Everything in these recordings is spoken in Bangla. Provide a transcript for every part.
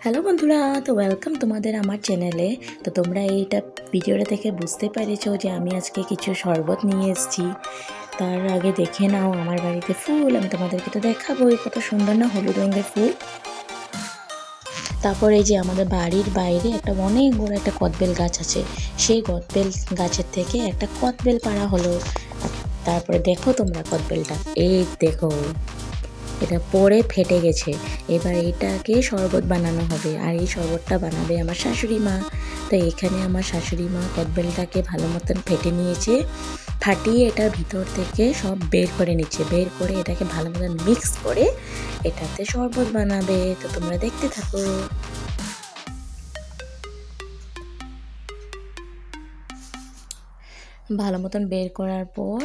হ্যালো বন্ধুরা, তো ওয়েলকাম তোমাদের আমার চ্যানেলে। তো তোমরা এইটা ভিডিওটা থেকে বুঝতে পেরেছো যে আমি আজকে কিছু শরবত নিয়ে এসেছি। তার আগে দেখে নাও আমার বাড়িতে ফুল, আমি তোমাদেরকে তো দেখাবোই, কত সুন্দর না হলুদ রঙের ফুল। তারপর এই যে আমাদের বাড়ির বাইরে একটা অনেক বড় একটা কদবেল গাছ আছে, সেই কদবেল গাছের থেকে একটা কদবেল পাড়া হলো। তারপরে দেখো তোমরা কদবেলটা, এই দেখো এটা পড়ে ফেটে গেছে। এবার এটাকে শরবত বানানো হবে, আর এই শরবতটা বানাবে আমার শাশুড়ি মা। তো এখানে আমার শাশুড়ি মা কদবেলটাকে ভালো মতন ফেটে নিয়েছে, ফাটিয়ে এটার ভিতর থেকে সব বের করে নিচ্ছে, বের করে এটাকে ভালো মতন মিক্স করে এটাতে শরবত বানাবে। তো তোমরা দেখতে থাকো। ভালো মতন বের করার পর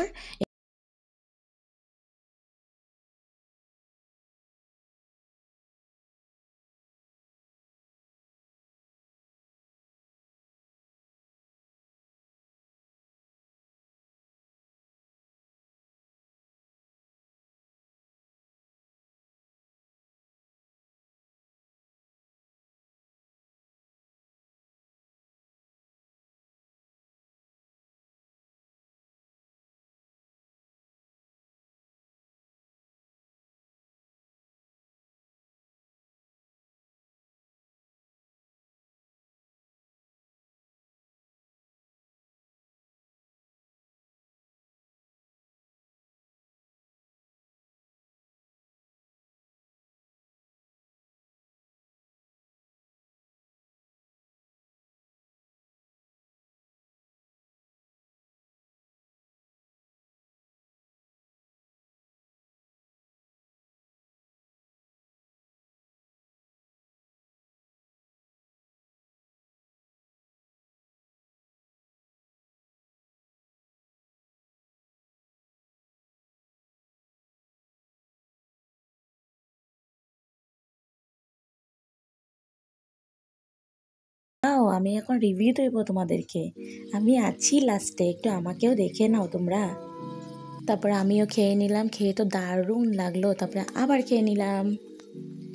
নাও, আমি এখন রিভিউ দেবো তোমাদেরকে। আমি আছি লাস্টে, একটু আমাকেও দেখে নাও তোমরা। তারপরে আমিও খেয়ে নিলাম, খেয়ে তো দারুণ লাগলো, তারপরে আবার খেয়ে নিলাম।